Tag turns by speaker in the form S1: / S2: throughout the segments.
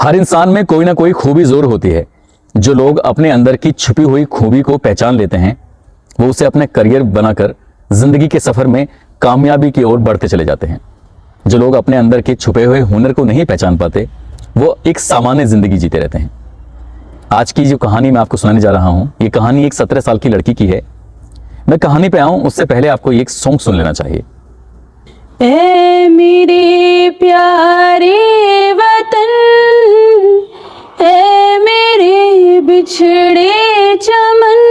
S1: हर इंसान में कोई ना कोई खूबी जरूर होती है। जो लोग अपने अंदर की छुपी हुई खूबी को पहचान लेते हैं वो उसे अपने करियर बनाकर जिंदगी के सफर में कामयाबी की ओर बढ़ते चले जाते हैं। जो लोग अपने अंदर के छुपे हुए हुनर को नहीं पहचान पाते वो एक सामान्य जिंदगी जीते रहते हैं। आज की जो कहानी मैं आपको सुनाने जा रहा हूं, ये कहानी एक 17 साल की लड़की की है। मैं कहानी पे आऊं उससे पहले आपको एक सॉन्ग सुन लेना चाहिए।
S2: ऐ मेरे प्यारे वतन, ऐ मेरे बिछड़े चमन,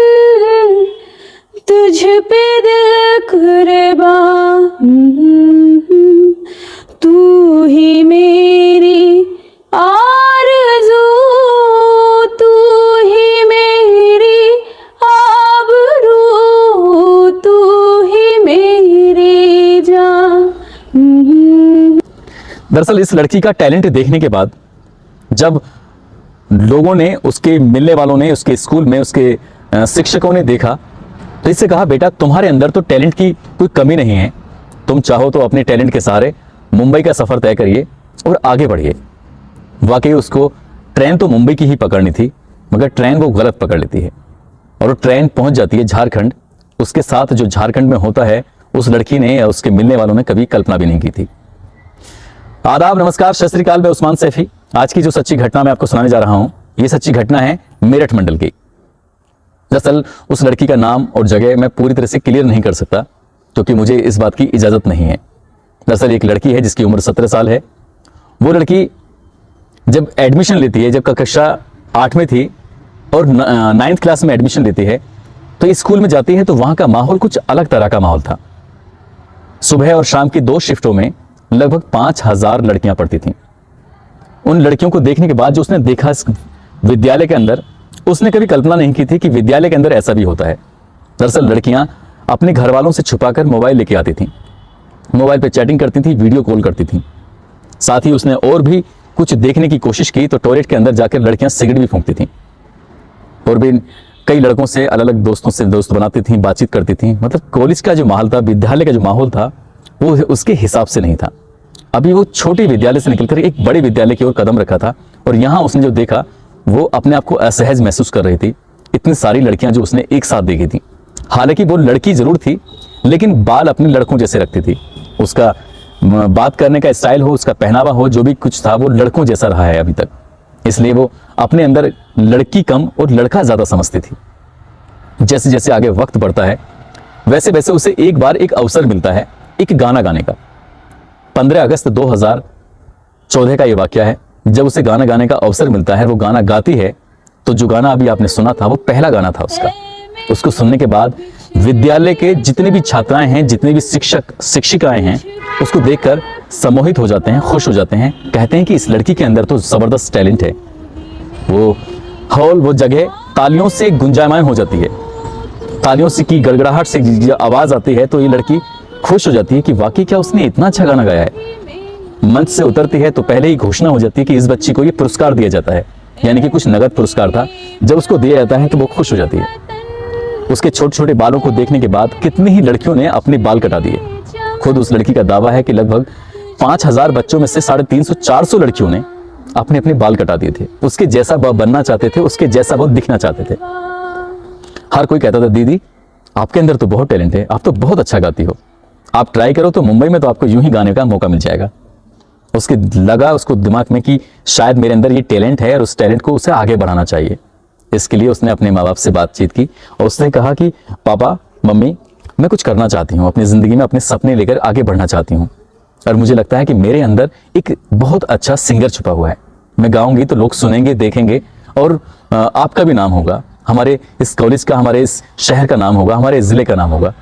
S2: तुझ पे दिल कुर्बान, तू ही मेरी आरज़ू, तू ही मेरी आबरू, तू ही मेरी जान।
S1: दरअसल इस लड़की का टैलेंट देखने के बाद जब लोगों ने, उसके मिलने वालों ने, उसके स्कूल में उसके शिक्षकों ने देखा तो इससे कहा, बेटा तुम्हारे अंदर तो टैलेंट की कोई कमी नहीं है, तुम चाहो तो अपने टैलेंट के सहारे मुंबई का सफर तय करिए और आगे बढ़िए। वाकई उसको ट्रेन तो मुंबई की ही पकड़नी थी, मगर ट्रेन वो गलत पकड़ लेती है और वो ट्रेन पहुंच जाती है झारखंड। उसके साथ जो झारखंड में होता है उस लड़की ने या उसके मिलने वालों ने कभी कल्पना भी नहीं की थी। आदाब, नमस्कार, सत श्री अकाल। मैं उस्मान सैफी। आज की जो सच्ची घटना मैं आपको सुनाने जा रहा हूं, ये सच्ची घटना है मेरठ मंडल की। दरअसल उस लड़की का नाम और जगह मैं पूरी तरह से क्लियर नहीं कर सकता क्योंकि मुझे इस बात की इजाजत नहीं है। दरअसल एक लड़की है जिसकी उम्र 17 साल है। वो लड़की जब एडमिशन लेती है, जब कक्षा 8 में थी और 9th क्लास में एडमिशन लेती है तो स्कूल में जाती है तो वहां का माहौल कुछ अलग तरह का माहौल था। सुबह और शाम की 2 शिफ्टों में लगभग 5000 लड़कियां पढ़ती थीं। उन लड़कियों को देखने के बाद जो उसने देखा इस विद्यालय के अंदर, उसने कभी कल्पना नहीं की थी कि विद्यालय के अंदर ऐसा भी होता है। दरअसल लड़कियां अपने घर वालों से छुपाकर मोबाइल लेके आती थीं, मोबाइल पे चैटिंग करती थी, वीडियो कॉल करती थीं। साथ ही उसने और भी कुछ देखने की कोशिश की तो टॉयलेट के अंदर जाकर लड़कियां सिगरेट भी फूंकती थीं और भी कई लड़कों से अलग अलग दोस्तों से दोस्त बनाती थीं, बातचीत करती थीं। मतलब कॉलेज का जो माहौल था, विद्यालय का जो माहौल था वो उसके हिसाब से नहीं था। अभी वो छोटे विद्यालय से निकलकर एक बड़े विद्यालय की ओर कदम रखा था और यहाँ उसने जो देखा वो अपने आप को असहज महसूस कर रही थी। इतनी सारी लड़कियां जो उसने एक साथ देखी थी, हालांकि वो लड़की जरूर थी लेकिन बाल अपने लड़कों जैसे रखती थी। उसका बात करने का स्टाइल हो, उसका पहनावा हो, जो भी कुछ था वो लड़कों जैसा रहा है अभी तक। इसलिए वो अपने अंदर लड़की कम और लड़का ज्यादा समझती थी। जैसे जैसे आगे वक्त बढ़ता है वैसे वैसे उसे एक बार एक अवसर मिलता है एक गाना गाने का। 15 अगस्त 2014 का ये वाकया है। जब उसे गाना गाने का अवसर मिलता है, वो गाना गाती है तो जो गाना अभी आपने सुना था वो पहला गाना था उसका। उसको सुनने के बाद विद्यालय के जितने भी छात्राएं हैं, जितने भी शिक्षक शिक्षिकाएं हैं, उसको देखकर सम्मोहित हो जाते हैं, खुश हो जाते हैं। कहते हैं कि इस लड़की के अंदर तो जबरदस्त टैलेंट है। वो हॉल, वो जगह तालियों से गुंजायमान हो जाती है। तालियों से की गड़गड़ाहट से जब आवाज आती है तो ये लड़की खुश हो जाती है कि वाकई क्या उसने इतना अच्छा गाना गाया है। मंच से उतरती है तो पहले ही घोषणा हो जाती है कि इस बच्ची को ये पुरस्कार दिया जाता है, यानी कि कुछ नगद पुरस्कार था। जब उसको दिया जाता है तो वो खुश हो जाती है। उसके छोटे छोटे बालों को देखने के बाद कितनी ही लड़कियों ने अपने बाल कटा दिए। खुद उस लड़की का दावा है कि लगभग 5000 बच्चों में से 350-400 लड़कियों ने अपने अपने बाल कटा दिए थे। उसके जैसा वह बनना चाहते थे, उसके जैसा वह दिखना चाहते थे। हर कोई कहता था, दीदी आपके अंदर तो बहुत टैलेंट है, आप तो बहुत अच्छा गाती हो, आप ट्राई करो तो मुंबई में तो आपको यूं ही गाने का मौका मिल जाएगा। उसके लगा उसको दिमाग में कि शायद मेरे अंदर ये टैलेंट है और उस टैलेंट को उसे आगे बढ़ाना चाहिए। इसके लिए उसने अपने माँ बाप से बातचीत की और उसने कहा कि पापा मम्मी, मैं कुछ करना चाहती हूँ अपनी ज़िंदगी में, अपने सपने लेकर आगे बढ़ना चाहती हूँ और मुझे लगता है कि मेरे अंदर एक बहुत अच्छा सिंगर छुपा हुआ है। मैं गाऊंगी तो लोग सुनेंगे, देखेंगे और आपका भी नाम होगा, हमारे इस कॉलेज का, हमारे इस शहर का नाम होगा, हमारे ज़िले का नाम होगा।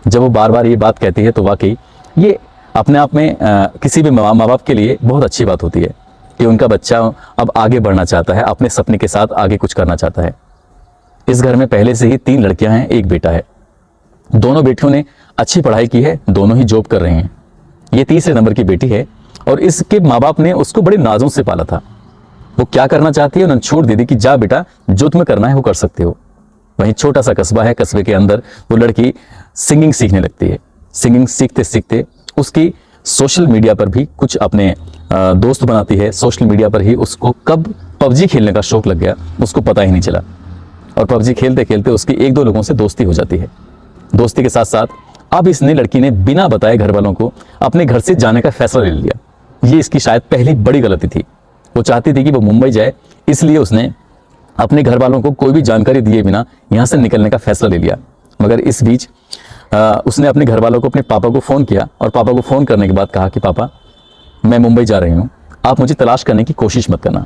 S1: जब वो बार बार ये बात कहती है तो वाकई ये अपने आप में किसी भी माँ बाप के लिए बहुत अच्छी बात होती है कि उनका बच्चा अब आगे बढ़ना चाहता है, अपने सपने के साथ आगे कुछ करना चाहता है। इस घर में पहले से ही 3 लड़कियां हैं, 1 बेटा है। दोनों बेटियों ने अच्छी पढ़ाई की है, दोनों ही जॉब कर रहे हैं। ये तीसरे नंबर की बेटी है और इसके माँ बाप ने उसको बड़े नाजों से पाला था। वो क्या करना चाहती है उन्होंने छोड़ दी थी कि जा बेटा, जो तुम्हें करना है वो कर सकते हो। वहीं छोटा सा कस्बा है, कस्बे के अंदर वो लड़की सिंगिंग सीखने लगती है। सिंगिंग सीखते सीखते उसकी सोशल मीडिया पर भी कुछ अपने दोस्त बनाती है। सोशल मीडिया पर ही उसको कब पबजी खेलने का शौक लग गया उसको पता ही नहीं चला, और पबजी खेलते खेलते उसकी एक दो लोगों से दोस्ती हो जाती है। दोस्ती के साथ साथ अब इस नई लड़की ने बिना बताए घर वालों को अपने घर से जाने का फैसला ले लिया। ये इसकी शायद पहली बड़ी गलती थी। वो चाहती थी कि वो मुंबई जाए, इसलिए उसने अपने घर वालों को कोई भी जानकारी दिए बिना यहाँ से निकलने का फैसला ले लिया। मगर इस बीच उसने अपने घर वालों को, अपने पापा को फ़ोन किया, और पापा को फ़ोन करने के बाद कहा कि पापा मैं मुंबई जा रही हूँ, आप मुझे तलाश करने की कोशिश मत करना।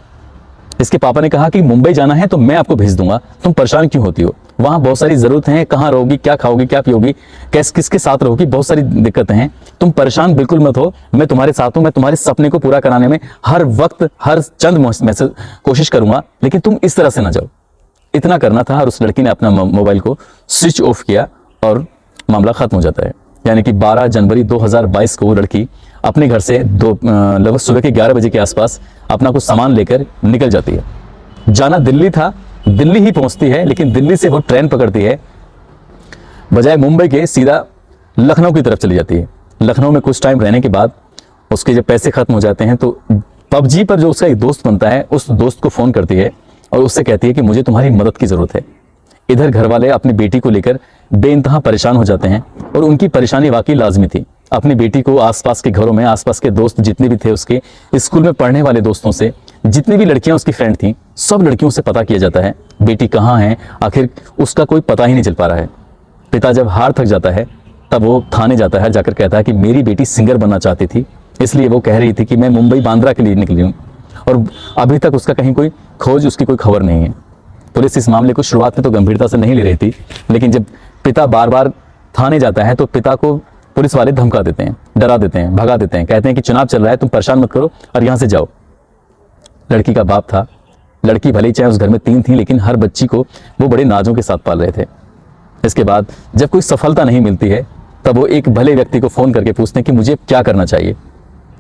S1: इसके पापा ने कहा कि मुंबई जाना है तो मैं आपको भेज दूंगा, तुम परेशान क्यों होती हो, वहाँ बहुत सारी ज़रूरतें हैं, कहाँ रहोगी, क्या खाओगी, क्या पियोगी, किसके साथ रहोगी, बहुत सारी दिक्कतें हैं, तुम परेशान बिल्कुल मत हो, मैं तुम्हारे साथ हूँ, मैं तुम्हारे सपने को पूरा कराने में हर वक्त हर चंद मैसेज कोशिश करूंगा, लेकिन तुम इस तरह से ना जाओ। इतना करना था, और उस लड़की ने अपना मोबाइल को स्विच ऑफ किया और मामला खत्म हो जाता है। यानी कि 12 जनवरी 2022 को वो लड़की अपने घर से लगभग सुबह के 11 बजे के आसपास अपना कुछ सामान लेकर निकल जाती है। जाना दिल्ली था, दिल्ली ही पहुंचती है, लेकिन दिल्ली से वो ट्रेन पकड़ती है, बजाय मुंबई के सीधा लखनऊ की तरफ चली जाती है। लखनऊ में कुछ टाइम रहने के बाद उसके जब पैसे खत्म हो जाते हैं तो पबजी पर जो उसका एक दोस्त बनता है, उस दोस्त को फ़ोन करती है और उससे कहती है कि मुझे तुम्हारी मदद की ज़रूरत है। इधर घर वाले अपनी बेटी को लेकर बेइंतहा परेशान हो जाते हैं, और उनकी परेशानी वाकई लाजमी थी। अपनी बेटी को आसपास के घरों में, आसपास के दोस्त जितने भी थे, उसके स्कूल में पढ़ने वाले दोस्तों से, जितनी भी लड़कियां उसकी फ्रेंड थीं, सब लड़कियों से पता किया जाता है बेटी कहाँ है, आखिर उसका कोई पता ही नहीं चल पा रहा है। पिता जब हार थक जाता है तब वो थाने जाता है, जाकर कहता है कि मेरी बेटी सिंगर बनना चाहती थी, इसलिए वो कह रही थी कि मैं मुंबई बांद्रा के लिए निकली हूँ, और अभी तक उसका कहीं कोई खोज, उसकी कोई खबर नहीं है। पुलिस इस मामले को शुरुआत में तो गंभीरता से नहीं ले रही थी, लेकिन जब पिता बार बार थाने जाता है तो पिता को पुलिस वाले धमका देते हैं, डरा देते हैं, भगा देते हैं, कहते हैं कि चुनाव चल रहा है, तुम परेशान मत करो और यहाँ से जाओ। लड़की का बाप था, लड़की भले ही चाहे उस घर में 3 थी, लेकिन हर बच्ची को वो बड़े नाजों के साथ पाल रहे थे। इसके बाद जब कोई सफलता नहीं मिलती है तब वो एक भले व्यक्ति को फ़ोन करके पूछते हैं कि मुझे क्या करना चाहिए।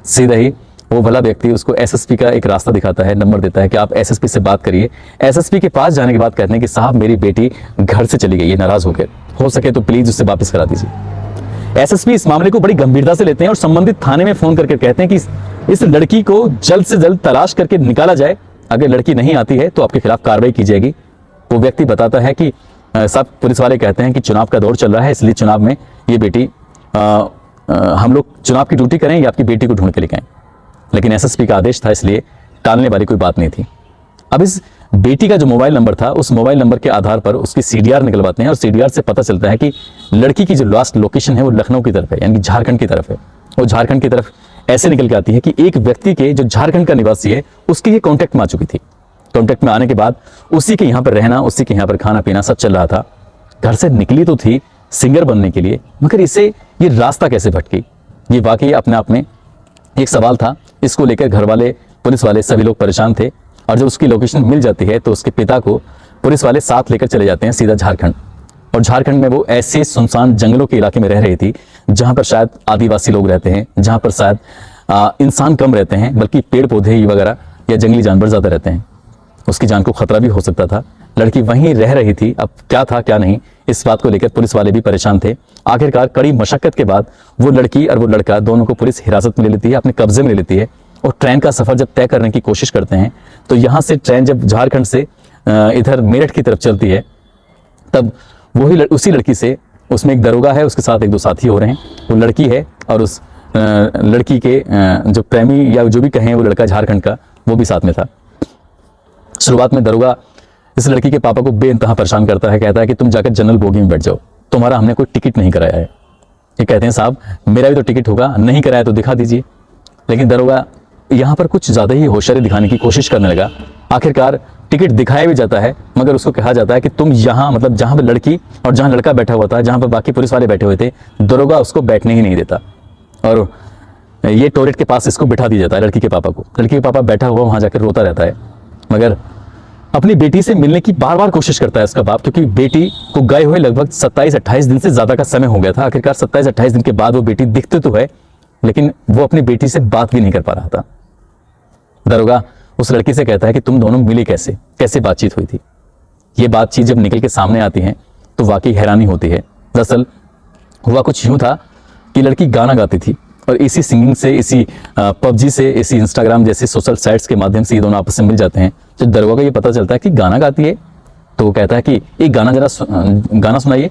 S1: सीधा ही वो भला व्यक्ति उसको एसएसपी का एक रास्ता दिखाता है, नंबर देता है कि आप एसएसपी से बात करिए। एसएसपी के पास जाने के बाद कहते हैं कि साहब मेरी बेटी घर से चली गई है नाराज होकर, हो सके तो प्लीज उससे वापस करा दीजिए। एसएसपी इस मामले को बड़ी गंभीरता से लेते हैं और संबंधित थाने में फोन करके कहते हैं कि इस लड़की को जल्द से जल्द तलाश करके निकाला जाए, अगर लड़की नहीं आती है तो आपके खिलाफ कार्रवाई की जाएगी। वो व्यक्ति बताता है कि सब पुलिस वाले कहते हैं कि चुनाव का दौर चल रहा है, इसलिए चुनाव में ये बेटी हम लोग चुनाव की ड्यूटी करें या आपकी बेटी को ढूंढ के लेके आएं। लेकिन एसएसपी का आदेश था, इसलिए टालने वाली कोई बात नहीं थी। अब इस बेटी का जो मोबाइल नंबर था, उस मोबाइल नंबर के आधार पर उसकी सीडीआर निकलवाते हैं और सीडीआर से पता चलता है कि लड़की की जो लास्ट लोकेशन है वो लखनऊ की तरफ है, यानी झारखंड की तरफ है। वो झारखंड की तरफ ऐसे निकल के आती है कि एक व्यक्ति के जो झारखंड का निवासी है उसकी ये कॉन्टैक्ट में आ चुकी थी। कॉन्टैक्ट में आने के बाद उसी के यहाँ पर रहना, उसी के यहाँ पर खाना पीना सब चल रहा था। घर से निकली तो थी सिंगर बनने के लिए, मगर इसे ये रास्ता कैसे भटकी, ये वाकई अपने आप में एक सवाल था। इसको लेकर घर वाले, पुलिस वाले सभी लोग परेशान थे। और जब उसकी लोकेशन मिल जाती है तो उसके पिता को पुलिस वाले साथ लेकर चले जाते हैं सीधा झारखंड। और झारखंड में वो ऐसे सुनसान जंगलों के इलाके में रह रही थी जहां पर शायद आदिवासी लोग रहते हैं, जहां पर शायद इंसान कम रहते हैं, बल्कि पेड़ पौधे वगैरह या जंगली जानवर ज्यादा रहते हैं। उसकी जान को खतरा भी हो सकता था। लड़की वहीं रह रही थी, अब क्या था क्या नहीं, इस बात को लेकर पुलिस वाले भी परेशान थे। आखिरकार कड़ी मशक्कत के बाद वो लड़की और वो लड़का दोनों को पुलिस हिरासत में ले लेती है, अपने कब्जे में ले लेती है। और ट्रेन का सफर जब तय करने की कोशिश करते हैं तो यहाँ से ट्रेन जब झारखंड से इधर मेरठ की तरफ चलती है, तब वही उसी लड़की से, उसमें एक दरोगा है, उसके साथ एक दो साथी हो रहे हैं। वो लड़की है और उस लड़की के जो प्रेमी या जो भी कहें वो लड़का झारखंड का, वो भी साथ में था। शुरुआत में दरोगा इस लड़की के पापा को बेइंतहा परेशान करता है, कहता है कि तुम जाकर जनरल बोगी में बैठ जाओ, तुम्हारा हमने कोई टिकट नहीं कराया है। ये कहते हैं साहब मेरा भी तो टिकट होगा, नहीं कराया तो दिखा दीजिए। लेकिन दरोगा यहाँ पर कुछ ज़्यादा ही होशियारी दिखाने की कोशिश करने लगा। आखिरकार टिकट दिखाया भी जाता है, मगर उसको कहा जाता है कि तुम यहाँ, मतलब जहाँ पर लड़की और जहाँ लड़का बैठा हुआ था, जहाँ पर बाकी पुलिस वाले बैठे हुए थे, दरोगा उसको बैठने ही नहीं देता और ये टॉयलेट के पास इसको बिठा दिया जाता है लड़की के पापा को। लड़की के पापा बैठा हुआ वहाँ जाकर रोता रहता है, मगर अपनी बेटी से मिलने की बार बार कोशिश करता है उसका बाप, क्योंकि बेटी को गए हुए लगभग 27-28 दिन से ज्यादा का समय हो गया था। आखिरकार 27-28 दिन के बाद वो बेटी दिखती तो है, लेकिन वो अपनी बेटी से बात भी नहीं कर पा रहा था। दरोगा उस लड़की से कहता है कि तुम दोनों मिले कैसे, कैसे बातचीत हुई थी। ये बातचीत जब निकल के सामने आती है तो वाकई हैरानी होती है। दरअसल हुआ कुछ यूं था कि लड़की गाना गाती थी और इसी सिंगिंग से, इसी पबजी से, इसी इंस्टाग्राम जैसे सोशल साइट्स के माध्यम से ये दोनों आपस में मिल जाते हैं। जब दरोगा को ये पता चलता है कि गाना गाती है तो वो कहता है कि एक गाना जरा गाना सुनाइए।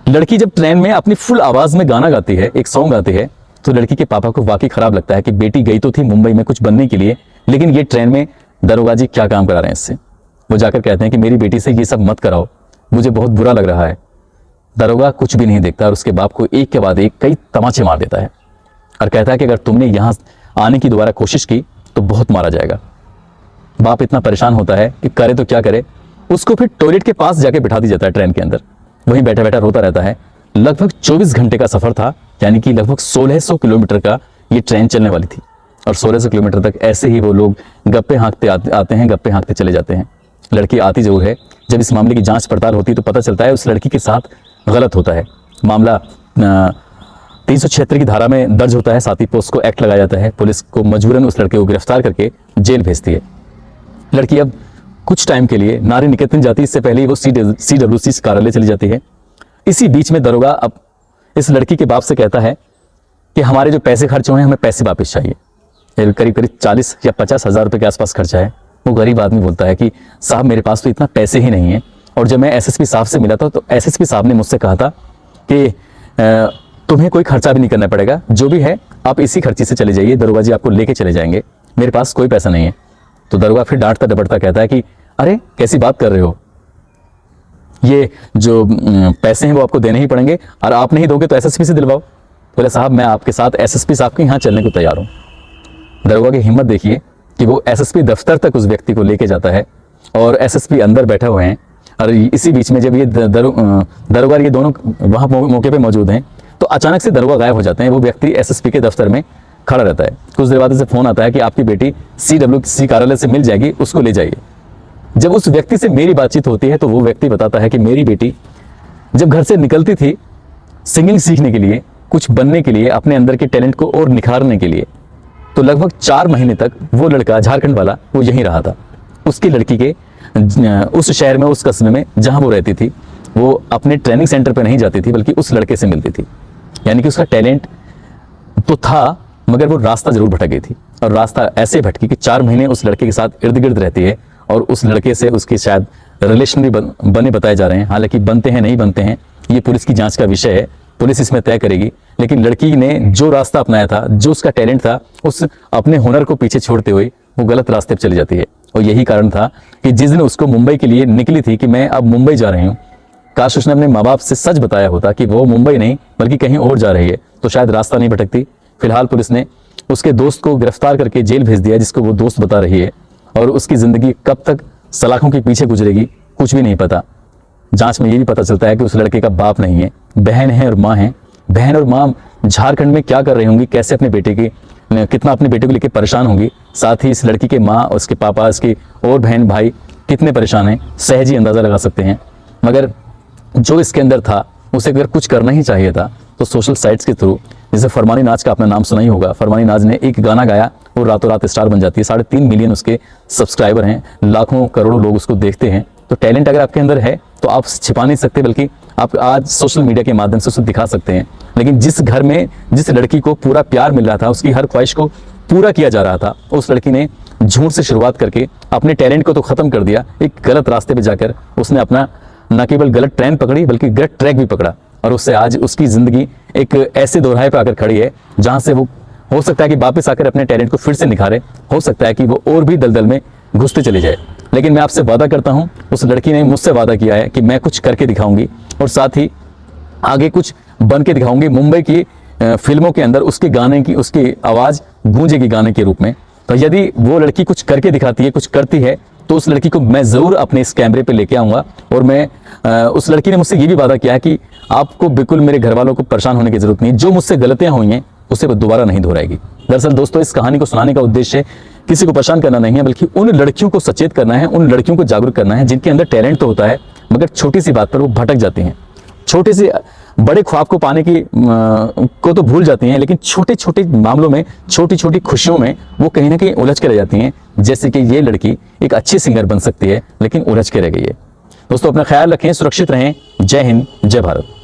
S1: लड़की जब ट्रेन में अपनी फुल आवाज़ में गाना गाती है, एक सॉन्ग गाती है, तो लड़की के पापा को वाकई खराब लगता है कि बेटी गई तो थी मुंबई में कुछ बनने के लिए, लेकिन ये ट्रेन में दरोगा जी क्या काम करा रहे हैं इससे। वो जाकर कहते हैं कि मेरी बेटी से ये सब मत कराओ, मुझे बहुत बुरा लग रहा है। दरोगा कुछ भी नहीं देखता और उसके बाप को एक के बाद एक कई तमाचे मार देता है और कहता है कि अगर तुमने यहाँ आने की दोबारा कोशिश की तो बहुत मारा जाएगा। बाप इतना परेशान होता है कि करे तो क्या करे, उसको फिर टॉयलेट के पास जाके बिठा दिया जाता है ट्रेन के अंदर। वहीं बैठा बैठा रोता रहता है। लगभग 24 घंटे का सफर था, यानी कि लगभग 1600 किलोमीटर का ये ट्रेन चलने वाली थी और 1600 किलोमीटर तक ऐसे ही वो लोग गप्पे हाँकते आते हैं, गप्पे हाँकते चले जाते हैं। लड़की आती जरूर है। जब इस मामले की जांच पड़ताल होती है तो पता चलता है उस लड़की के साथ गलत होता है। मामला 376 की धारा में दर्ज होता है, साथ ही पोस्को एक्ट लगाया जाता है। पुलिस को मजबूरन उस लड़के को गिरफ्तार करके जेल भेजती है। लड़की अब कुछ टाइम के लिए नारी निकेतन जाती है, इससे पहले ही वो CWC कार्यालय चली जाती है। इसी बीच में दरोगा अब इस लड़की के बाप से कहता है कि हमारे जो पैसे खर्च हुए हैं हमें पैसे वापस चाहिए। करीब करीब 40 या 50 हज़ार रुपये के आसपास खर्चा है। वो गरीब आदमी बोलता है कि साहब मेरे पास तो इतना पैसे ही नहीं है, और जब मैं SSP साहब से मिला था तो SSP साहब ने मुझसे कहा था कि तुम्हें कोई खर्चा भी नहीं करना पड़ेगा, जो भी है आप इसी खर्चे से चले जाइए, दरोगा जी आपको लेके चले जाएंगे, मेरे पास कोई पैसा नहीं है। तो दरोगा फिर डांटता डपटता कहता है कि अरे कैसी बात कर रहे हो, ये जो पैसे हैं वो आपको देने ही पड़ेंगे, और आप नहीं दोगे तो SSP से दिलवाओ। बोले साहब मैं आपके साथ SSP साहब के यहाँ चलने को तैयार हूँ। दरोगा की हिम्मत देखिए कि वो SSP दफ्तर तक उस व्यक्ति को लेके जाता है और SSP अंदर बैठे हुए हैं। और इसी बीच में जब ये दरोगा ये दोनों वहाँ मौके पे मौजूद हैं तो अचानक से दरोगा गायब हो जाते हैं। वो व्यक्ति SSP के दफ्तर में खड़ा रहता है। कुछ देर बाद से फ़ोन आता है कि आपकी बेटी CWC कार्यालय से मिल जाएगी, उसको ले जाइए। जब उस व्यक्ति से मेरी बातचीत होती है तो वो व्यक्ति बताता है कि मेरी बेटी जब घर से निकलती थी सिंगिंग सीखने के लिए, कुछ बनने के लिए, अपने अंदर के टैलेंट को और निखारने के लिए, तो लगभग 4 महीने तक वो लड़का झारखंड वाला वो यहीं रहा था। उसकी लड़की के उस शहर में, उस कस्बे में जहां वो रहती थी, वो अपने ट्रेनिंग सेंटर पे नहीं जाती थी बल्कि उस लड़के से मिलती थी। यानी कि उसका टैलेंट तो था मगर वो रास्ता जरूर भटक गई थी, और रास्ता ऐसे भटकी कि 4 महीने उस लड़के के साथ इर्द गिर्द रहती है और उस लड़के से उसके शायद रिलेशन भी बने बताए जा रहे हैं। हालांकि बनते हैं नहीं बनते हैं ये पुलिस की जांच का विषय है, पुलिस इसमें तय करेगी। लेकिन लड़की ने जो रास्ता अपनाया था, जो उसका टैलेंट था, उस अपने हुनर को पीछे छोड़ते हुए वो गलत रास्ते पर चली जाती है। और यही कारण था कि जिस दिन उसको मुंबई के लिए निकली थी कि मैं अब मुंबई जा रही हूँ, काश उसने अपने माँ बाप से सच बताया होता कि वो मुंबई नहीं बल्कि कहीं और जा रही है, तो शायद रास्ता नहीं भटकती। फिलहाल पुलिस ने उसके दोस्त को गिरफ्तार करके जेल भेज दिया, जिसको वो दोस्त बता रही है, और उसकी जिंदगी कब तक सलाखों के पीछे गुजरेगी कुछ भी नहीं पता। जांच में ये भी पता चलता है कि उस लड़के का बाप नहीं है, बहन है और माँ है। बहन और माँ झारखंड में क्या कर रही होंगी, कैसे अपने बेटे की, कितना अपने बेटे को लेकर परेशान होंगी। साथ ही इस लड़की के माँ, उसके पापा, इसकी और बहन भाई कितने परेशान हैं, सहज ही अंदाजा लगा सकते हैं। मगर जो इसके अंदर था उसे अगर कुछ करना ही चाहिए था तो सोशल साइट्स के थ्रू, जैसे फरमानी नाज का आपने नाम सुना ही होगा, फरमानी नाज ने एक गाना गाया, वो रातों रात स्टार बन जाती है। 3.5 मिलियन उसके सब्सक्राइबर हैं, लाखों करोड़ों लोग उसको देखते हैं। तो टैलेंट अगर आपके अंदर है तो आप छिपा नहीं सकते, बल्कि आप आज सोशल मीडिया के माध्यम से उसे दिखा सकते हैं। लेकिन जिस घर में जिस लड़की को पूरा प्यार मिल रहा था, उसकी हर ख्वाहिश को पूरा किया जा रहा था, उस लड़की ने झूठ से शुरुआत करके अपने टैलेंट को तो खत्म कर दिया। एक गलत रास्ते पे जाकर उसने अपना न केवल गलत ट्रेन पकड़ी बल्कि गलत ट्रैक भी पकड़ा, और उससे आज उसकी जिंदगी एक ऐसे दोराहे पे आकर खड़ी है जहां से वो हो सकता है कि वापस आकर अपने टैलेंट को फिर से निखारे, हो सकता है कि वो और भी दलदल में घुसते चले जाए। लेकिन मैं आपसे वादा करता हूं, उस लड़की ने मुझसे वादा किया है कि मैं कुछ करके दिखाऊंगी और साथ ही आगे कुछ बन के दिखाऊंगी। मुंबई की फिल्मों के अंदर उसके गाने की, उसकी आवाज गूंजेगी गाने के रूप में। तो यदि वो लड़की कुछ करके दिखाती है, कुछ करती है, तो उस लड़की को मैं जरूर अपने इस कैमरे पे लेके आऊंगा। और मैं उस लड़की ने मुझसे ये भी वादा किया है कि आपको बिल्कुल मेरे घर वालों को परेशान होने की जरूरत नहीं, जो मुझसे गलतियां हुई हैं उसे दोबारा नहीं दोहराएगी। दरअसल दोस्तों, इस कहानी को सुनाने का उद्देश्य किसी को परेशान करना नहीं है, बल्कि उन लड़कियों को सचेत करना है, उन लड़कियों को जागरूक करना है जिनके अंदर टैलेंट तो होता है मगर छोटी सी बात पर वो भटक जाती हैं, छोटे से बड़े ख्वाब को पाने की को तो भूल जाती हैं, लेकिन छोटे छोटे मामलों में, छोटी छोटी खुशियों में वो कहीं ना कहीं उलझ के रह जाती हैं। जैसे कि ये लड़की एक अच्छी सिंगर बन सकती है लेकिन उलझ के रह गई है। दोस्तों, अपना ख्याल रखें, सुरक्षित रहें। जय हिंद, जय भारत।